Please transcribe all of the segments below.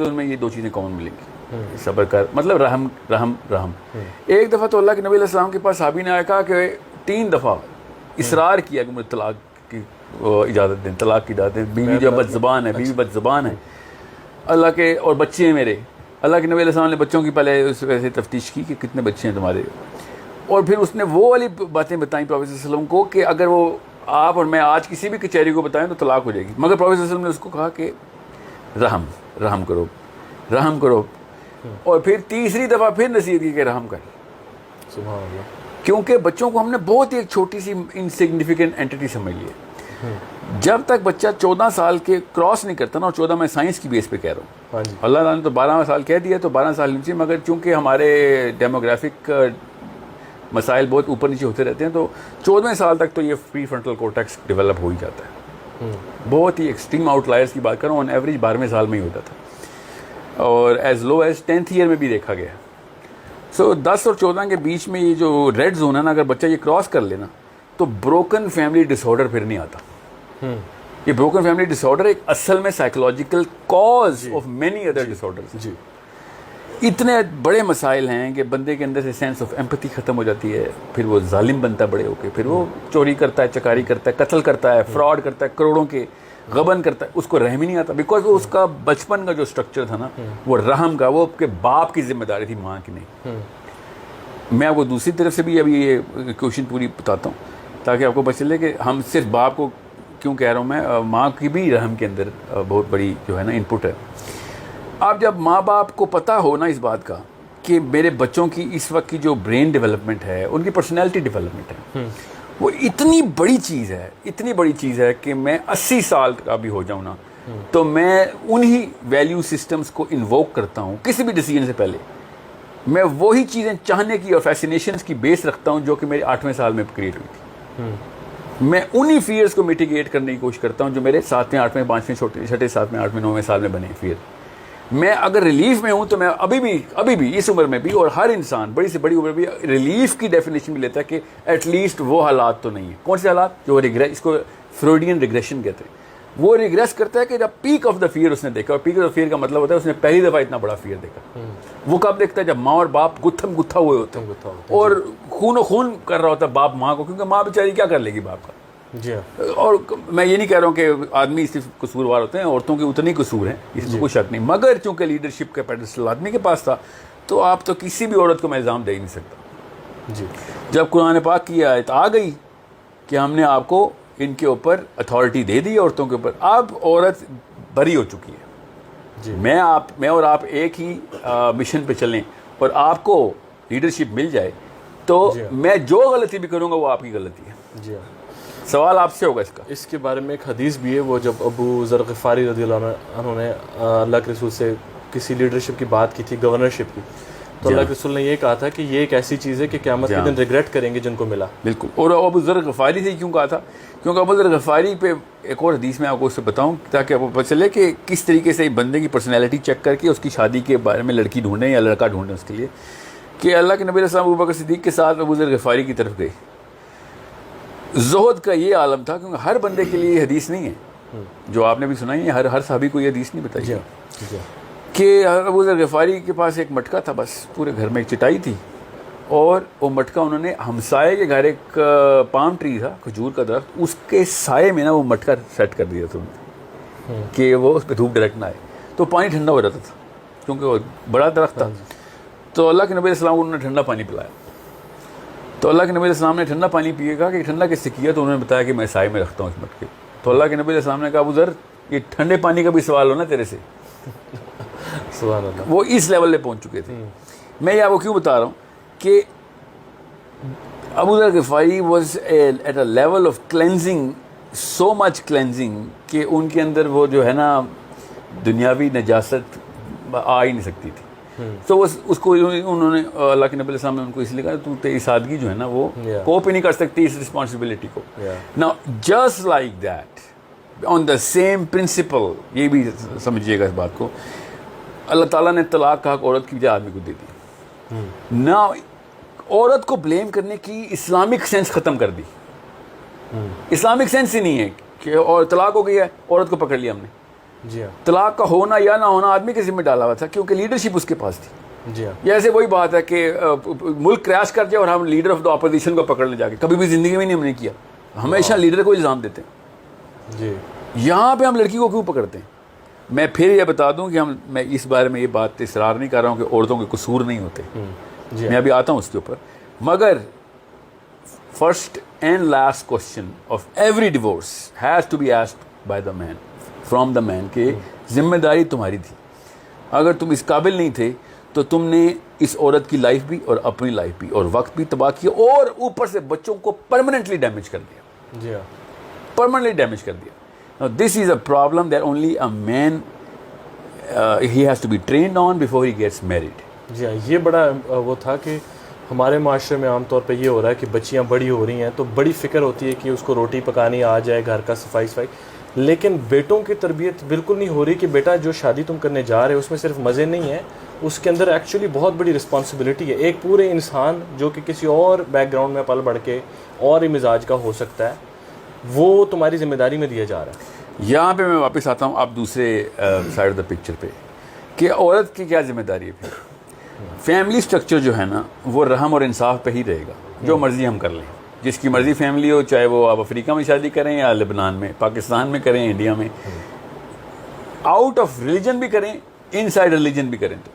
میں یہ دو چیزیں کامن ملیں گی, صبر کر مطلب رحم رحم رحم. ایک دفعہ تو اللہ کے نبی علیہ السلام کے پاس صحابی نے آیا, کہا کہ 3 دفعہ اصرار کیا کہ مجھے طلاق کی اجازت دیں, طلاق کی اجازت دیں, بیوی جو بد زبان ہے, بیوی بد زبان ہے اللہ کے, اور بچے ہیں میرے. اللہ کے نبی علیہ السلام نے بچوں کی پہلے اس ویسے تفتیش کی کہ کتنے بچے ہیں تمہارے, اور پھر اس نے وہ والی باتیں بتائیں پروفیٹ صلی اللہ علیہ وسلم کو کہ اگر وہ آپ اور میں آج کسی بھی کچہری کو بتائیں تو طلاق ہو جائے گی, مگر پروفیٹ صلی اللہ علیہ وسلم نے اس کو کہا کہ رحم رحم کرو رحم کرو, اور پھر تیسری دفعہ پھر نصیحت کی کہ رحم کر. سبحان اللہ. کیونکہ بچوں کو ہم نے بہت ہی ایک چھوٹی سی انسگنیفیکنٹ اینٹی سمجھ لی ہے. جب تک بچہ 14 سال کے کراس نہیں کرتا نا, اور 14 میں سائنس کی بیس پہ کہہ رہا ہوں, اللہ تعالیٰ نے تو 12 سال کہہ دیا تو 12 سال نیچے, مگر چونکہ ہمارے ڈیموگرافک مسائل بہت اوپر نیچے ہوتے رہتے ہیں تو 14 سال تک تو یہ پری فرنٹل کورٹیکس ڈیولپ ہو ہی جاتا ہے. بہت ہی ایکسٹریم آؤٹ لائرس کی بات کروں, آن ایوریج 12ویں سال میں ہی ہوتا تھا, اور ایز لو ایز 10th ایئر میں بھی دیکھا گیا. سو 10 اور 14 کے بیچ میں یہ جو ریڈ زون ہے نا, اگر بچہ یہ کراس کر لینا تو بروکن فیملی ڈس آرڈر پھر نہیں آتا. یہ بروکن فیملی ڈس آرڈر ایک اصل میں psychological cause of many other disorders. اتنے بڑے مسائل ہیں کہ بندے کے اندر سے سینس آف ایمپتھی ختم ہو جاتی ہے, پھر وہ ظالم بنتا ہے بڑے ہو کے, پھر وہ چوری کرتا ہے, چکاری کرتا ہے, قتل کرتا ہے, فراڈ کرتا ہے, کروڑوں کے غبن کرتا ہے, اس کو رحم ہی نہیں آتا, بیکاز وہ اس کا بچپن کا جو اسٹرکچر تھا نا وہ رحم کا, وہ آپ کے باپ کی ذمہ داری تھی, ماں کی نہیں. میں آپ کو دوسری طرف سے بھی ابھی یہ کوشچن پوری بتاتا ہوں تاکہ آپ کو پتہ چلے کہ ہم صرف باپ کو کیوں کہہ رہا ہوں, میں ماں کی بھی رحم کے اندر بہت بڑی جو ہے نا انپٹ ہے. آپ جب ماں باپ کو پتہ ہو نا اس بات کا کہ میرے بچوں کی اس وقت کی جو برین ڈیولپمنٹ ہے, ان کی پرسنالٹی ڈیولپمنٹ ہے, وہ اتنی بڑی چیز ہے, اتنی بڑی چیز ہے کہ میں 80 سال کا بھی ہو جاؤں نا تو میں انہی ویلیو سسٹمز کو انووک کرتا ہوں کسی بھی ڈیسیجن سے پہلے. میں وہی چیزیں چاہنے کی اور فیسینیشنز کی بیس رکھتا ہوں جو کہ میرے 8ویں سال میں کریٹ ہوئی تھی. میں انہی فیئرز کو میٹیگیٹ کرنے کی کوشش کرتا ہوں جو میرے 7ویں 8ویں 5ویں 6ٹے 7ویں 8ویں 9ویں سال میں بنے فیئر. میں اگر ریلیف میں ہوں تو میں ابھی بھی اس عمر میں بھی, اور ہر انسان بڑی سے بڑی عمر بھی ریلیف کی ڈیفینیشن بھی لیتا ہے کہ ایٹ لیسٹ وہ حالات تو نہیں ہیں. کون سے حالات؟ جو اس کو فرویڈین ریگریشن کہتے ہیں. وہ ریگریس کرتا ہے کہ جب پیک آف دا فیئر اس نے دیکھا, اور پیک آف دا فیئر کا مطلب ہوتا ہے اس نے پہلی دفعہ اتنا بڑا فیئر دیکھا. وہ کب دیکھتا ہے؟ جب ماں اور باپ گتھا ہوئے ہوتے ہیں اور خون و خون کر رہا ہوتا ہے باپ ماں کو, کیونکہ ماں بیچاری کیا کر لے گی باپ کا. اور میں یہ نہیں کہہ رہا ہوں کہ آدمی صرف قصوروار ہوتے ہیں, عورتوں کے اتنے ہی قصور ہیں, اس میں کوئی شک نہیں, مگر چونکہ لیڈرشپ کا پیڈسٹل آدمی کے پاس تھا تو آپ تو کسی بھی عورت کو میں الزام دے ہی نہیں سکتا. جب قرآن پاک کی آیت آ گئی کہ ہم نے آپ کو ان کے اوپر اتھارٹی دے دی عورتوں کے اوپر, اب عورت بری ہو چکی ہے. میں اور آپ ایک ہی مشن پہ چلیں اور آپ کو لیڈرشپ مل جائے تو میں جو غلطی بھی کروں گا وہ آپ کی غلطی ہے. سوال آپ سے ہوگا اس کے بارے میں. ایک حدیث بھی ہے, وہ جب ابو ذر غفاری رضی اللہ عنہ نے اللہ کے رسول سے کسی لیڈرشپ کی بات کی تھی, گورنرشپ کی, تو اللہ کے رسول نے یہ کہا تھا کہ یہ ایک ایسی چیز ہے کہ قیامت کے دن ریگریٹ کریں گے جن کو ملا. بالکل. اور ابو ذر غفاری سے کیوں کہا تھا؟ کیونکہ ابو ذر غفاری پہ ایک اور حدیث میں آپ کو اس سے بتاؤں تاکہ آپ کو پتہ چلے کہ کس طریقے سے بندے کی پرسنالٹی چیک کر کے اس کی شادی کے بارے میں لڑکی ڈھونڈیں یا لڑکا ڈھونڈیں اس کے لیے, کہ اللہ کے نبی علیہ السلام ابو بکر صدیق کے ساتھ ابو ذر غفاری کی طرف گئے. زہد کا یہ عالم تھا, کیونکہ ہر بندے کے لیے یہ حدیث نہیں ہے جو آپ نے بھی سنائی ہے, ہر صحابی کو یہ حدیث نہیں بتائی کہ ابو ذر غفاری کے پاس ایک مٹکا تھا, بس پورے گھر میں ایک چٹائی تھی, اور وہ مٹکا انہوں نے ہمسائے کے گھر ایک پام ٹری تھا, کھجور کا درخت, اس کے سائے میں نا وہ مٹکا سیٹ کر دیا تھا انہوں نے کہ وہ اس پہ دھوپ ڈائریکٹ نہ آئے, تو پانی ٹھنڈا ہو جاتا تھا کیونکہ وہ بڑا درخت تھا. تو اللہ کے نبی علیہ السلام انہوں نے ٹھنڈا پانی پلایا. تو اللہ کے نبی علیہ السلام نے ٹھنڈا پانی پیے گا کہ ٹھنڈا کس سے کیا, تو انہوں نے بتایا کہ میں سائے میں رکھتا ہوں اس مٹکے. تو اللہ کے نبی علیہ السلام نے کہا ابو ذر یہ ٹھنڈے پانی کا بھی سوال ہو نا تیرے سے. سبحان اللہ. وہ اس لیول پہ پہنچ چکے تھے. میں یہ آپ کو کیوں بتا رہا ہوں کہ Abu Zar Ghifari was at a level of cleansing, so much cleansing کہ ان کے اندر وہ جو ہے نا دنیاوی نجاست آ ہی نہیں سکتی تھی. تو اس کو انہوں نے اللہ کے نبی علیہ السلام نے ان کو اس لیے کہا تو تیری سادگی جو ہے نا وہ کوپ ہی نہیں کر سکتی اس رسپانسبلٹی کو. نا just like that on the same principle, یہ بھی سمجھیے گا اس بات کو, اللہ تعالیٰ نے طلاق کا حق عورت کی بجائے آدمی کو دے دی. نہ عورت کو بلیم کرنے کی اسلامک سینس ختم کر دی. اسلامک سینس ہی نہیں ہے کہ اور طلاق ہو گئی ہے عورت کو پکڑ لیا ہم نے. جی ہاں طلاق کا ہونا یا نہ ہونا آدمی کے ذمہ ڈالا ہوا تھا کیونکہ لیڈرشپ اس کے پاس تھی. جی ہاں جیسے وہی بات ہے کہ ملک کریش کر جائے اور ہم لیڈر آف دا اپوزیشن کو پکڑ لے جا کے, کبھی بھی زندگی میں نہیں ہم نے کیا, ہمیشہ لیڈر کو الزام دیتے ہیں. جی یہاں پہ ہم لڑکی کو کیوں پکڑتے ہیں؟ میں پھر یہ بتا دوں کہ میں اس بارے میں یہ بات اصرار نہیں کر رہا ہوں کہ عورتوں کے قصور نہیں ہوتے, جی میں ابھی آتا ہوں اس کے اوپر, مگر first and last question of every divorce has to be asked by the man, from the man, کہ ذمہ داری تمہاری تھی. اگر تم اس قابل نہیں تھے تو تم نے اس عورت کی لائف بھی اور اپنی لائف بھی اور وقت بھی تباہ کیا, اور اوپر سے بچوں کو پرماننٹلی ڈیمیج کر دیا. جی ہاں permanently damage کر دیا. Now this is a problem that only a man he has to be trained on before he gets married. جی ہاں یہ بڑا وہ تھا کہ ہمارے معاشرے میں عام طور پہ یہ ہو رہا ہے کہ بچیاں بڑی ہو رہی ہیں تو بڑی فکر ہوتی ہے کہ اس کو روٹی پکانی آ جائے, گھر کا صفائی, لیکن بیٹوں کی تربیت بالکل نہیں ہو رہی کہ بیٹا جو شادی تم کرنے جا رہے ہو اس میں صرف مزے نہیں ہیں, اس کے اندر ایکچولی بہت بڑی رسپانسبلٹی ہے. ایک پورے انسان جو کہ کسی اور بیک گراؤنڈ میں پل بڑھ کے اور ہی مزاج کا ہو سکتا ہے, وہ تمہاری ذمہ داری میں دیا جا رہا ہے. یہاں پہ میں واپس آتا ہوں اب دوسرے سائڈ آف دا پکچر پہ کہ عورت کی کیا ذمہ داری ہے. پھر فیملی سٹرکچر جو ہے نا وہ رحم اور انصاف پہ ہی رہے گا. جو مرضی ہم کر لیں, جس کی مرضی فیملی ہو, چاہے وہ آپ افریقہ میں شادی کریں یا لبنان میں, پاکستان میں کریں, انڈیا میں, آؤٹ آف ریلیجن بھی کریں, ان سائڈ ریلیجن بھی کریں, تو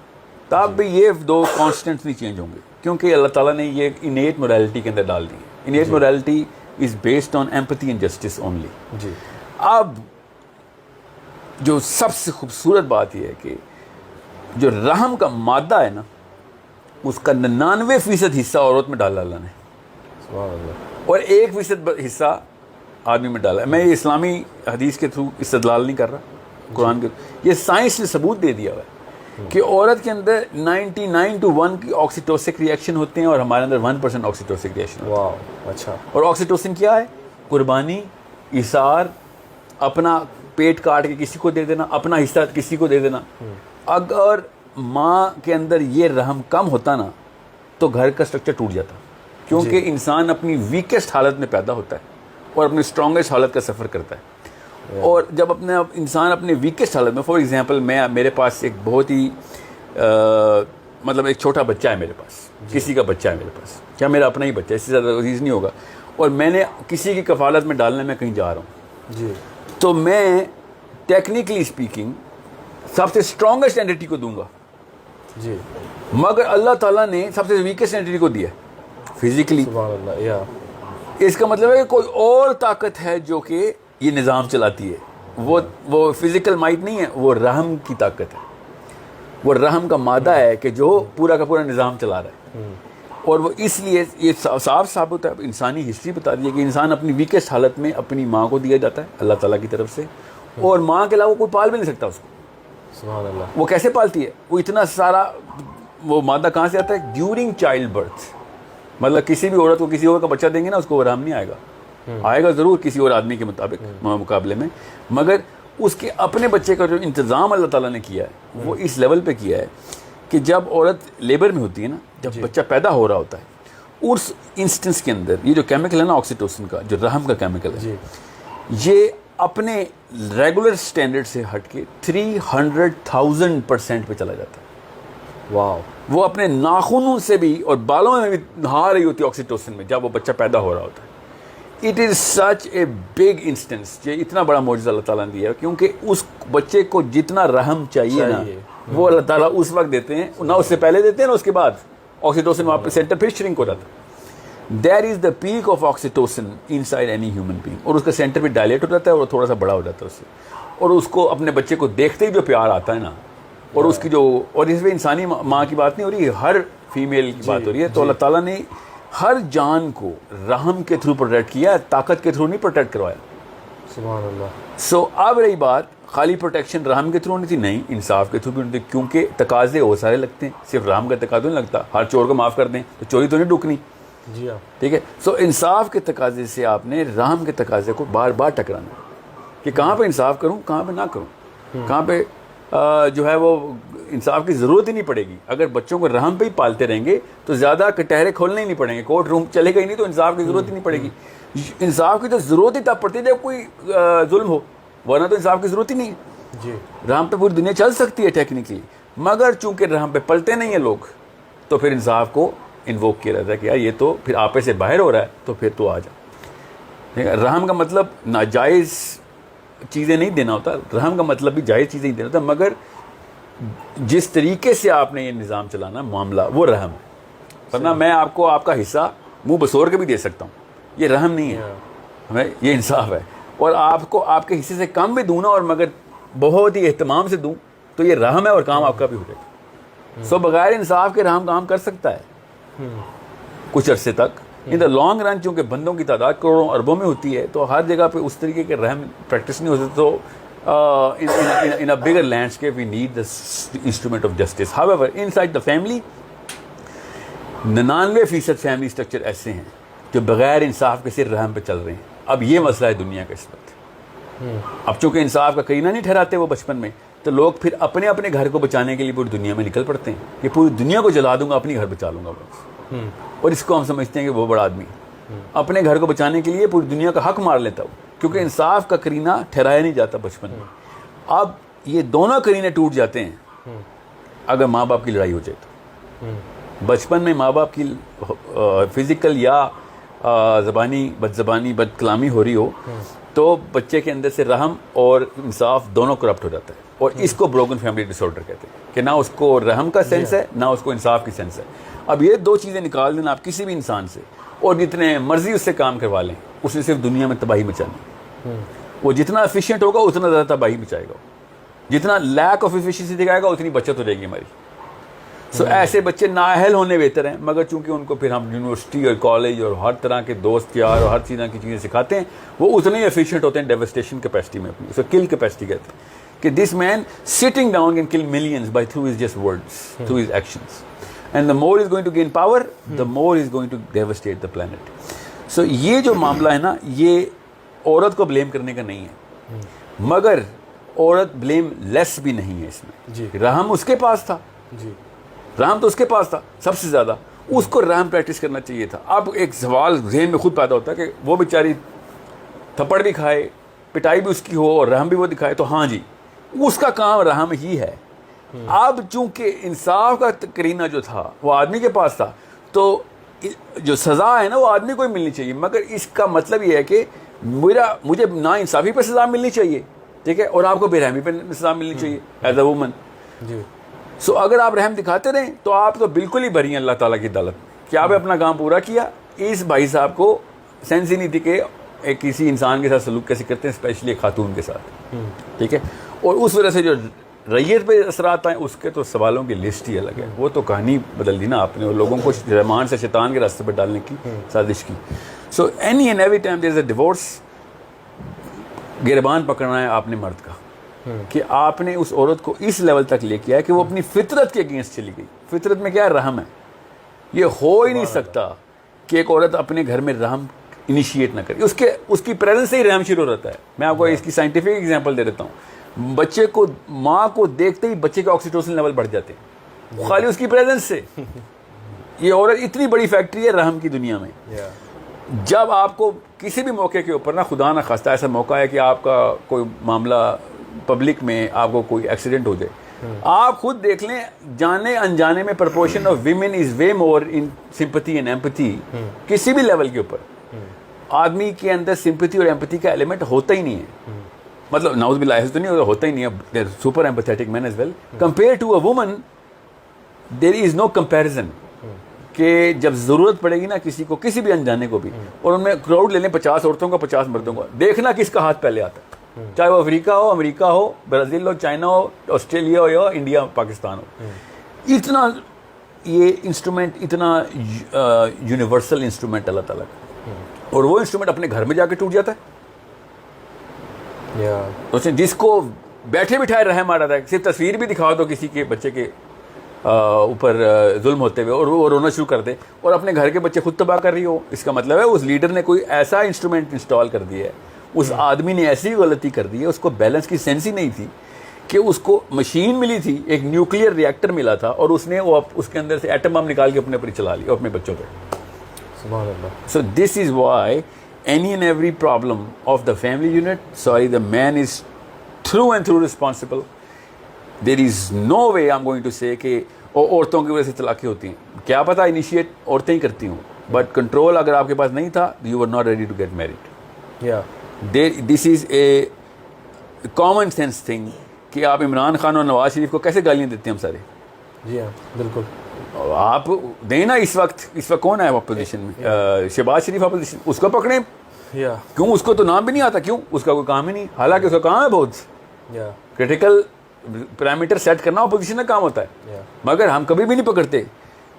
تب بھی یہ دو کانسٹنٹس نہیں چینج ہوں گے, کیونکہ اللہ تعالیٰ نے یہ انیٹ مورالٹی کے اندر ڈال دی ہے. Innate morality is based on empathy and justice only. جی اب جو سب سے خوبصورت بات یہ ہے کہ جو رحم کا مادہ ہے نا اس کا 99% حصہ عورت میں ڈالا اللہ نے, سبحان اللہ, اور 1% حصہ آدمی میں ڈالا ہے. میں یہ اسلامی حدیث کے تھرو استدلال نہیں کر رہا, قرآن کے, یہ سائنس نے ثبوت دے دیا ہوا ہے کہ عورت کے اندر 99:1 کی آکسیٹوسک ریئیکشن ہوتے ہیں اور ہمارے اندر 1% آکسیٹوسک ریئیکشن. واو اچھا. اور آکسیٹوسن کیا ہے؟ قربانی, ایثار, اپنا پیٹ کاٹ کے کسی کو دے دینا, اپنا حصہ کسی کو دے دینا. اگر ماں کے اندر یہ رحم کم ہوتا نا تو گھر کا اسٹرکچر ٹوٹ جاتا, کیونکہ انسان اپنی ویکسٹ حالت میں پیدا ہوتا ہے اور اپنی اسٹرانگسٹ حالت کا سفر کرتا ہے. اور جب انسان اپنے ویکسٹ حالت میں, فار ایگزامپل میرے پاس ایک بہت ہی مطلب ایک چھوٹا بچہ ہے میرے پاس, کسی کا بچہ ہے میرے پاس, کیا میرا اپنا ہی بچہ ہے, اس سے زیادہ عزیز نہیں ہوگا, اور میں نے کسی کی کفالت میں ڈالنے میں کہیں جا رہا ہوں, جی تو میں ٹیکنیکلی اسپیکنگ سب سے اسٹرانگسٹ اینٹی کو دوں گا. جی مگر اللہ تعالیٰ نے سب سے ویکسٹ اینٹی کو دیا فزیکلی. سبحان اللہ. یا اس کا مطلب ہے کہ کوئی اور طاقت ہے جو کہ یہ نظام چلاتی ہے. وہ فزیکل مائٹ نہیں ہے, وہ رحم کی طاقت ہے, وہ رحم کا مادہ ہے کہ جو پورا کا پورا نظام چلا رہا ہے. اور وہ اس لیے یہ صاف ثابت ہے, انسانی ہسٹری بتا دی ہے کہ انسان اپنی ویکسٹ حالت میں اپنی ماں کو دیا جاتا ہے اللہ تعالیٰ کی طرف سے, اور ماں کے علاوہ کوئی پال بھی نہیں سکتا اس کو. سبحان اللہ. وہ کیسے پالتی ہے؟ وہ اتنا سارا وہ مادہ کہاں سے آتا ہے؟ During child birth. مطلب کسی بھی عورت کو کسی اور کا بچہ دیں گے نا اس کو آرام نہیں آئے گا, آئے گا ضرور کسی اور آدمی کے مقابلے میں, مگر اس کے اپنے بچے کا جو انتظام اللہ تعالیٰ نے کیا ہے وہ اس لیول پہ کیا ہے کہ جب عورت لیبر میں ہوتی ہے نا, جب بچہ پیدا ہو رہا ہوتا ہے, اس انسٹنس کے اندر یہ جو کیمیکل ہے نا آکسیٹوسن کا, جو رحم کا کیمیکل ہے, یہ اپنے ریگولر سٹینڈرڈ سے ہٹ کے 300,000% پہ چلا جاتا ہے. واو. وہ اپنے ناخنوں سے بھی اور بالوں میں بھی نہا رہی ہوتی ہے آکسیٹوسن میں جب وہ بچہ پیدا ہو رہا ہوتا ہے. It is such a big instance, یہ اتنا بڑا معجزہ اللہ تعالیٰ نے دیا ہے, کیونکہ اس بچے کو جتنا رحم چاہیے نا وہ اللہ تعالیٰ اس وقت دیتے ہیں, نہ اس سے پہلے دیتے ہیں نہ اس کے بعد. آکسیٹوسن وہاں پہ سینٹر پھر شرنک ہو جاتا ہے. There is the peak of oxytocin inside any human being, اور اس کا سینٹر بھی ڈائلیٹ ہو جاتا ہے اور تھوڑا سا بڑا ہو جاتا ہے اس سے, اور اس کو اپنے بچے کو دیکھتے ہی جو پیار آتا ہے نا, اور اس کی جو, اور اس میں انسانی ماں کی بات نہیں ہو رہی, ہر فیمیل کی بات ہو رہی ہے. تو اللہ تعالیٰ نے ہر جان کو رحم کے تھرو پروٹیکٹ کیا, طاقت کے تھرو نہیں پروٹیکٹ کروایا. سبحان اللہ. سو اب رہی بات, خالی پروٹیکشن رحم کے تھرو نہیں تھی, نہیں, انصاف کے تھرو بھی نہیں تھی, کیونکہ تقاضے وہ سارے لگتے ہیں, صرف رحم کا تقاضا نہیں لگتا. ہر چور کو معاف کر دیں تو چوری تو نہیں ڈکنی. جی ہاں. ٹھیک ہے. سو انصاف کے تقاضے سے آپ نے رحم کے تقاضے کو بار بار ٹکرانا کہ کہاں پہ انصاف کروں, کہاں پہ نہ کروں, کہاں پہ جو ہے وہ انصاف کی ضرورت ہی نہیں پڑے گی. اگر بچوں کو رحم پہ ہی پالتے رہیں گے تو زیادہ کٹہرے کھولنے ہی نہیں پڑیں گے, کورٹ روم چلے گا ہی نہیں, تو انصاف کی ضرورت ہی نہیں پڑے گی. انصاف کی تو ضرورت ہی تب پڑتی ہے جب کوئی ظلم ہو, ورنہ تو انصاف کی ضرورت ہی نہیں ہے. جی رحم پہ پوری دنیا چل سکتی ہے ٹیکنیکلی, مگر چونکہ رحم پہ پلتے نہیں ہیں لوگ, تو پھر انصاف کو انووک کیا جاتا ہے کہ یار یہ تو پھر آپے سے باہر ہو رہا ہے, تو پھر تو آ جا. رحم کا مطلب ناجائز چیزیں نہیں دینا ہوتا, رحم کا مطلب بھی جائز چیزیں نہیں دینا ہوتا, مگر جس طریقے سے آپ نے یہ نظام چلانا معاملہ وہ رحم ہے. ورنہ میں آپ کو آپ کا حصہ منہ بسور کے بھی دے سکتا ہوں, یہ رحم نہیں ہے, ہمیں یہ انصاف ہے. اور آپ کو آپ کے حصے سے کم بھی دوں نا, اور مگر بہت ہی اہتمام سے دوں, تو یہ رحم ہے اور کام آپ کا بھی ہو جائے گا. سو بغیر انصاف کے رحم کام کر سکتا ہے کچھ عرصے تک. ان دا لانگ رن چونکہ بندوں کی تعداد کروڑوں اربوں میں ہوتی ہے, تو ہر جگہ پہ اس طریقے کے رحم پریکٹس نہیں ہوتے. تو in a bigger landscape we need the instrument of justice. However, inside the family 99% family structure ایسے ہیں جو بغیر انصاف کے صرف رحم پہ چل رہے ہیں. اب یہ مسئلہ ہے دنیا کا اس وقت. اب چونکہ انصاف کا کرینہ نہیں ٹھہراتے وہ بچپن میں, تو لوگ پھر اپنے اپنے گھر کو بچانے کے لیے پوری دنیا میں نکل پڑتے ہیں کہ پوری دنیا کو جلا دوں گا, اپنی گھر بچا لوں گا بس. اور اس کو ہم سمجھتے ہیں کہ وہ بڑا آدمی اپنے گھر کو بچانے کے لیے پوری دنیا کا حق مار لیتا ہو, کیونکہ انصاف کا کرینہ ٹھہرایا نہیں جاتا بچپن میں. اب یہ دونوں کرینے ٹوٹ جاتے ہیں اگر ماں باپ کی لڑائی ہو جائے تو. بچپن میں ماں باپ کی فزیکل یا زبانی بد زبانی بد کلامی ہو رہی ہو, تو بچے کے اندر سے رحم اور انصاف دونوں کرپٹ ہو جاتا ہے, اور اس کو بروکن فیملی ڈس آرڈر کہتے ہیں کہ نہ اس کو رحم کا سینس ہے نہ اس کو انصاف کی سینس ہے. اب یہ دو چیزیں نکال دینا آپ کسی بھی انسان سے, اور جتنے مرضی اس سے کام کروا لیں, اس نے صرف دنیا میں تباہی مچانی. وہ جتنا ایفیشینٹ ہوگا اتنا زیادہ تباہی مچائے گا, جتنا لیک آف ایفیشینسی دکھائے گا اتنی بچت ہو جائے گی ہماری. سو ایسے بچے نااہل ہونے بہتر ہیں, مگر چونکہ ان کو پھر ہم یونیورسٹی اور کالج اور ہر طرح کے دوست یار اور ہر طرح کی چیزیں سکھاتے ہیں, وہ اتنے ہی ایفیشینٹ ہوتے ہیں ڈیوسٹیشن کیپیسٹی میں اپنی, اسے کل کیپیسٹی کہتے ہیں کہ this man sitting down can kill millions by through his just words, through his actions, and the more is going to gain power the more is going to devastate the planet. So یہ جو معاملہ ہے نا, یہ عورت کو blame کرنے کا نہیں ہے, مگر عورت بلیم لیس بھی نہیں ہے اس میں. جی رحم اس کے پاس تھا, جی رحم تو اس کے پاس تھا سب سے زیادہ, اس کو رحم پریکٹس کرنا چاہیے تھا. اب ایک سوال ذہن میں خود پیدا ہوتا ہے کہ وہ بیچاری تھپڑ بھی کھائے, پٹائی بھی اس کی ہو, اور رحم بھی وہ دکھائے, تو ہاں جی اس کا کام رحم ہی ہے. اب چونکہ انصاف کا کرینہ جو تھا وہ آدمی کے پاس تھا, تو جو سزا ہے نا وہ آدمی کو ہی ملنی چاہیے, مگر اس کا مطلب یہ ہے کہ مجھے نا انصافی پہ سزا ملنی چاہیے, ٹھیک ہے, اور آپ کو بے رحمی پہ سزا ملنی چاہیے ایز اے وومن. جی سو اگر آپ رحم دکھاتے رہیں تو آپ تو بالکل ہی بری ہیں اللہ تعالیٰ کی عدالت میں کہ آپ نے اپنا کام پورا کیا. اس بھائی صاحب کو سینس ہی نہیں تھی کہ ایک کسی انسان کے ساتھ سلوک کیسے کرتے ہیں, اسپیشلی ایک خاتون کے ساتھ, ٹھیک ہے. اور اس وجہ سے جو ریت پہ اثرات آئیں اس کے تو سوالوں کی لسٹ ہی الگ ہے. وہ تو کہانی بدل دی نا آپ نے, اور لوگوں کو رحمان سے شیطان کے راستے پہ ڈالنے کی سازش کی. So any and every time there is a divorce, گربان پکڑنا ہے آپ نے مرد کا, کہ آپ نے اس عورت کو اس لیول تک لے کے آیا کہ وہ اپنی فطرت کے اگینسٹ چلی گئی. فطرت میں کیا رحم ہے, یہ ہو ہی نہیں سکتا کہ ایک عورت اپنے گھر میں رحم انیشیٹ نہ کرے. اس کی پریزنس سے ہی رحم شروع ہوتا ہے. میں آپ کو اس کی سائنٹیفک ایگزامپل دے دیتا ہوں. بچے کو ماں کو دیکھتے ہی بچے کے آکسیٹوسن لیول بڑھ جاتے ہیں خالی اس کی پریزنس سے. یہ عورت اتنی بڑی فیکٹری ہے رحم کی دنیا میں. جب آپ کو کسی بھی موقع کے اوپر نا, خدا نہ خواستہ ایسا موقع ہے کہ آپ کا کوئی معاملہ پبلک میں, آپ کو کوئی ایکسیڈنٹ ہو جائے, آپ خود دیکھ لیں جانے انجانے میں proportion of women is way more in sympathy and empathy. کسی بھی لیول کے اوپر آدمی کے اندر سمپتھی اور ایمپتھی کا ایلیمنٹ ہوتا ہی نہیں ہے. مطلب نعوذ باللہ ایسا تو نہیں ہوتا ہی نہیں ہے, super empathetic man as well compare to a woman. There is no comparison کہ جب ضرورت پڑے گی نا کسی کو, کسی بھی انجانے کو بھی, اور ان میں کراؤڈ لے لیں 50 عورتوں کا 50 مردوں کا, دیکھنا کس کا ہاتھ پہلے آتا ہے, چاہے وہ افریقہ ہو, امریکہ ہو, برازیل ہو, چائنا ہو, آسٹریلیا ہو, یا انڈیا پاکستان ہو. اتنا یہ انسٹرومنٹ اتنا یونیورسل انسٹرومنٹ اللہ تعالیٰ کا, اور وہ انسٹرومنٹ اپنے گھر میں جا کے ٹوٹ جاتا ہے. جس کو بیٹھے بٹھائے رحم آ رہا ہے, صرف تصویر بھی دکھاؤ تو کسی کے بچے کے اوپر ظلم ہوتے ہوئے, اور وہ رونا شروع کر دے, اور اپنے گھر کے بچے خود تباہ کر رہی ہو, اس کا مطلب ہے اس لیڈر نے کوئی ایسا انسٹرومنٹ انسٹال کر دیا ہے, اس آدمی نے ایسی غلطی کر دی ہے, اس کو بیلنس کی سینس ہی نہیں تھی کہ اس کو مشین ملی تھی, ایک نیوکلیئر ریئیکٹر ملا تھا, اور اس نے وہ اس کے اندر سے ایٹم بم نکال کے اپنے اوپر چلا لی, اپنے بچوں پہ. سبحان اللہ. So this is why any and every problem of the family unit, sorry, the man is through and through responsible. There is no way I'm going to say کہ عورتوں کی وجہ سے طلاقیں ہوتی ہیں. کیا پتا انیشیٹ عورتیں ہی کرتی ہوں, بٹ کنٹرول اگر آپ کے پاس نہیں تھا, you were not ready to get married. This is a common sense thing کہ آپ عمران خان اور نواز شریف کو کیسے گالیاں دیتے ہیں ہم سارے. جی ہاں بالکل. آپ دینا اس وقت کون ہے اپوزیشن میں؟ شہباز شریف اپوزیشن, اس کو پکڑیں. کیوں؟ اس کو تو نام بھی نہیں آتا. کیوں؟ اس کا کوئی کام ہی نہیں, حالانکہ اس کا کام ہے بہت. کریٹیکل پیرامیٹر سیٹ کرنا اپوزیشن کا کام ہوتا ہے, مگر ہم کبھی بھی نہیں پکڑتے.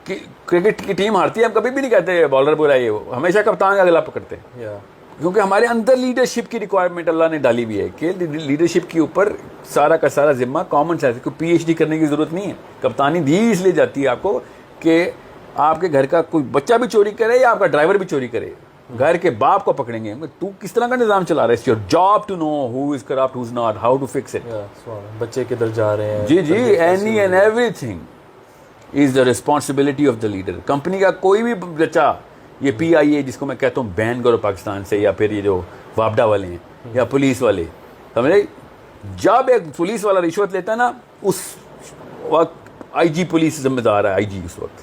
کہ کرکٹ کی ٹیم ہارتی ہے, ہم کبھی بھی نہیں کہتے بالر بولا یہ, وہ ہمیشہ کپتان کا اگلا پکڑتے ہیں. کیونکہ ہمارے اندر لیڈرشپ کی ریکوائرمنٹ اللہ نے ڈالی ہوئی ہے کہ لیڈرشپ کے اوپر سارا کا سارا ذمہ کامن سینس. کوئی پی ایچ ڈی کرنے کی ضرورت نہیں ہے. کپتانی دی اس لیے جاتی ہے آپ کو کہ آپ کے گھر کا کوئی بچہ بھی چوری کرے یا آپ کا ڈرائیور بھی چوری کرے, گھر کے باپ کو پکڑیں گے. تو کس طرح کا نظام چلا رہا ہے, your job to know who is corrupt, who is not, how to fix it. بچے کدھر جا رہے ہیں. جی any and everything is the responsibility of the leader. Company کا کوئی بھی بچہ, یہ پی آئی اے جس کو میں کہتا ہوں بین کرو پاکستان سے, یا پھر یہ جو وابڈا والے ہیں یا پولیس والے, سمجھے, جب ایک پولیس والا رشوت لیتا ہے نا, اس وقت آئی جی پولیس ذمہ دار ہے. آئی جی اس وقت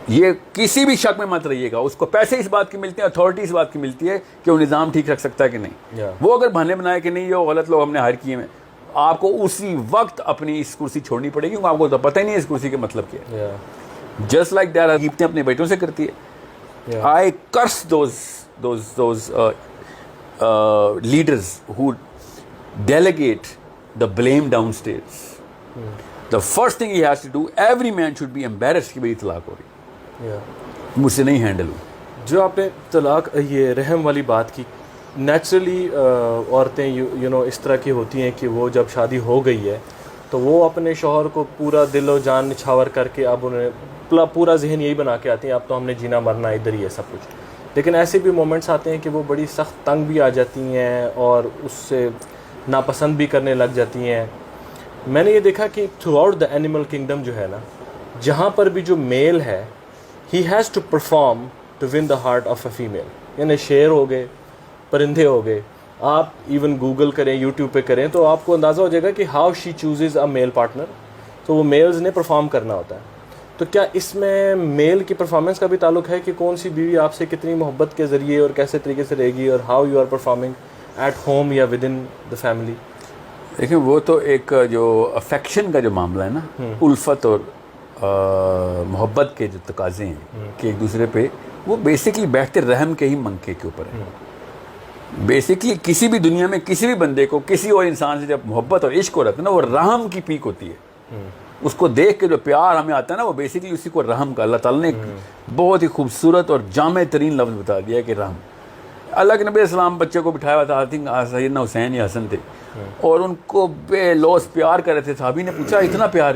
یہ کسی بھی شک میں مت رہیے گا, اس کو پیسے اس بات کی ملتے ہیں, اتھارٹی اس بات کی ملتی ہے کہ وہ نظام ٹھیک رکھ سکتا ہے کہ نہیں. وہ اگر بہانے بنائے کہ نہیں یہ غلط لوگ ہم نے ہائر کیے ہیں, آپ کو اسی وقت اپنی اس کرسی چھوڑنی پڑے گی, کیونکہ آپ کو تو پتہ ہی نہیں ہے اس کرسی کا مطلب کیا ہے. جسٹ لائک دیٹ حکومتیں اپنے بیٹوں سے کرتی ہے. I curse those leaders who delegate the blame downstairs. The first thing he has to do, every man should be embarrassed کہ بھئی طلاق ہو رہی, مجھ سے نہیں ہینڈل ہو. جو آپ نے طلاق یہ رحم والی بات کی, نیچرلی عورتیں یو نو اس طرح کی ہوتی ہیں کہ وہ جب شادی ہو گئی ہے تو وہ اپنے شوہر کو پورا دل و جان نچھاور کر کے اب انہیں پورا ذہن یہی بنا کے آتی ہیں اب تو ہم نے جینا مرنا ادھر ہی ہے سب کچھ. لیکن ایسے بھی مومنٹس آتے ہیں کہ وہ بڑی سخت تنگ بھی آ جاتی ہیں اور اس سے ناپسند بھی کرنے لگ جاتی ہیں. میں نے یہ دیکھا کہ throughout the animal kingdom جو ہے نا, جہاں پر بھی جو میل ہے he has to perform to win the heart of a female. یعنی شیر ہو گئے, پرندے ہو گئے, آپ ایون گوگل کریں, یوٹیوب پہ کریں تو آپ کو اندازہ ہو جائے گا کہ how she chooses a male partner. تو وہ میلز نے پرفارم کرنا ہوتا ہے. تو کیا اس میں میل کی پرفارمنس کا بھی تعلق ہے کہ کون سی بیوی آپ سے کتنی محبت کے ذریعے اور کیسے طریقے سے رہے گی, اور how you are performing at home یا ود ان دا فیملی؟ دیکھیں وہ تو ایک جو افیکشن کا جو معاملہ ہے نا, الفت اور محبت کے جو تقاضے ہیں کہ ایک دوسرے پہ, وہ بیسکلی بیٹھتے رحم کے ہی منکے کے اوپر ہے. بیسکلی کسی بھی دنیا میں کسی بھی بندے کو کسی اور انسان سے جب محبت اور عشق ہو رہتا ہے نا, وہ رحم کی پیک ہوتی ہے. اس کو دیکھ کے جو پیار ہمیں آتا ہے نا, وہ بیسکلی اسی کو رحم کا, اللہ تعالیٰ نے بہت ہی خوبصورت اور جامع ترین لفظ بتا دیا کہ رحم. اللہ کے نبی السلام بچے کو بٹھایا ہوا تھا, آئی تھنک سیدنا حسین یا حسن تھے, اور ان کو بے لوث پیار کر رہے تھے. صحابی نے پوچھا اتنا پیار؟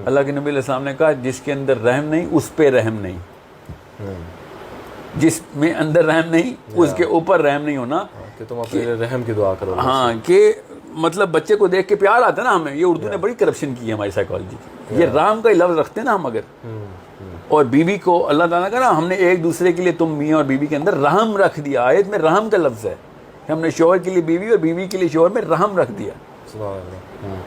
اللہ کے نبی علیہ السلام نے کہا جس کے اندر رحم نہیں اس پہ رحم نہیں. جس میں اندر رحم نہیں اس کے اوپر رحم نہیں ہونا. کہ تم اپنے رحم کی دعا کرو. ہاں, کہ مطلب بچے کو دیکھ کے پیار آتا ہے نا ہمیں. یہ اردو نے بڑی کرپشن کی ہے ہماری سائیکالوجی کی. یہ رحم کا ہی لفظ رکھتے ہیں نا ہم. اگر اور بیوی کو اللہ تعالیٰ کا نا, ہم نے ایک دوسرے کے لیے تم میاں اور بیوی کے اندر رحم رکھ دیا. آیت میں رحم کا لفظ ہے, ہم نے شوہر کے لیے بیوی اور بیوی کے لیے شوہر میں رحم رکھ دیا.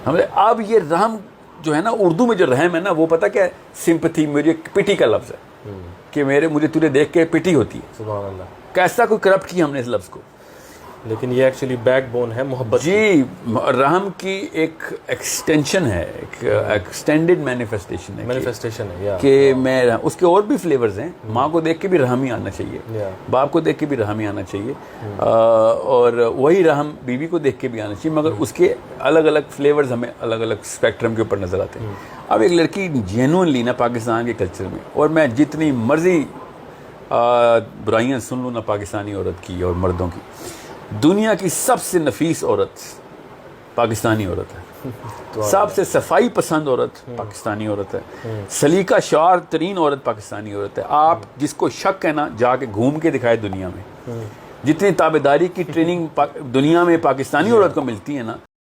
ہم نے اب یہ رحم جو ہے نا, اردو میں جو رحم ہے نا, وہ پتہ کیا ہے, سمپتھی, مجھے پٹی کا لفظ ہے کہ مجھے تجھے دیکھ کے پٹی ہوتی ہے. سبحان اللہ. کیسا کوئی کرپٹ کیا ہم نے اس لفظ کو. لیکن یہ ایکچولی بیک بون ہے محبت. جی, رحم کی ایک ایکسٹینشن ہے, ایک ایکسٹینڈڈ مینیفیسٹیشن ہے کہ میں, اس کے اور بھی فلیورز ہیں. ماں کو دیکھ کے بھی رحم ہی آنا چاہیے, باپ کو دیکھ کے بھی رحم ہی آنا چاہیے, اور وہی رحم بیوی کو دیکھ کے بھی آنا چاہیے, مگر اس کے الگ الگ فلیورز ہمیں الگ الگ اسپیکٹرم کے اوپر نظر آتے ہیں. اب ایک لڑکی جینوئنلی نا پاکستان کے کلچر میں, اور میں جتنی مرضی برائیاں سن لوں نا پاکستانی عورت کی اور مردوں کی, دنیا کی سب سے نفیس عورت پاکستانی عورت ہے. سب سے صفائی پسند عورت پاکستانی عورت ہے. سلیقہ شعار ترین عورت پاکستانی عورت ہے. آپ جس کو شک ہے نا, جا کے گھوم کے دکھائے دنیا میں. جتنی تابعداری کی ٹریننگ دنیا میں پاکستانی عورت کو ملتی ہے نا,